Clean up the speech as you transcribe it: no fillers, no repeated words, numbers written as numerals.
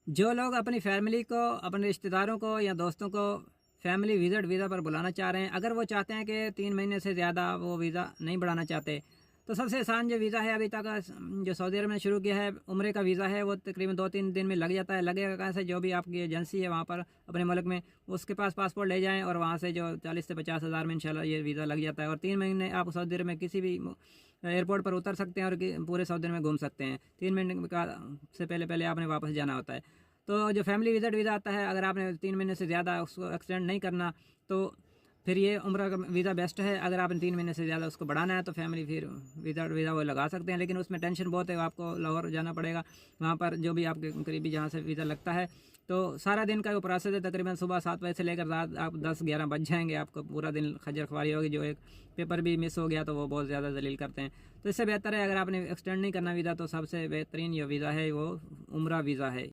जो लोग अपनी फैमिली को, अपने रिश्तेदारों को या दोस्तों को फैमिली विजिट वीज़ा पर बुलाना चाह रहे हैं, अगर वो चाहते हैं कि 3 महीने से ज़्यादा वो वीज़ा नहीं बढ़ाना चाहते, तो सबसे आसान जो वीज़ा है अभी तक जो सऊदी अरब ने शुरू किया है, उम्रे का वीज़ा है, वो तकरीबन 2-3 दिन में लग जाता है। लगेगा कैसे, जो भी आपकी एजेंसी है वहाँ पर अपने मुल्क में, उसके पास पासपोर्ट ले जाएँ और वहाँ से जो 40 से 50 हज़ार में इंशाल्लाह ये वीज़ा लग जाता है और 3 महीने आप सऊदी अरब में किसी भी एयरपोर्ट पर उतर सकते हैं और पूरे सऊदी अरब में घूम सकते हैं। 3 महीने का से पहले आपने वापस जाना होता है। तो जो फैमिली विजिट वीज़ा आता है, अगर आपने 3 महीने से ज़्यादा उसको एक्सटेंड नहीं करना, तो फिर ये उम्र का वीज़ा बेस्ट है। अगर आपने 3 महीने से ज़्यादा उसको बढ़ाना है तो फैमिली फिर वीज़ा वो लगा सकते हैं, लेकिन उसमें टेंशन बहुत है। आपको लाहौर जाना पड़ेगा, वहाँ पर जो भी आपके करीबी जहाँ से वीज़ा लगता है, तो सारा दिन का वो प्रोसेस है। तकरीबन सुबह 7 बजे से लेकर रात आप 10-11 बज जाएंगे, आपको पूरा दिन खज्जर खुआरी होगी। जो एक पेपर भी मिस हो गया तो वो बहुत ज़्यादा जलील करते हैं। तो इससे बेहतर है, अगर आपने एक्सटेंड नहीं करना वीज़ा, तो सबसे बेहतरीन जो वीज़ा है वो उम्रा वीज़ा है।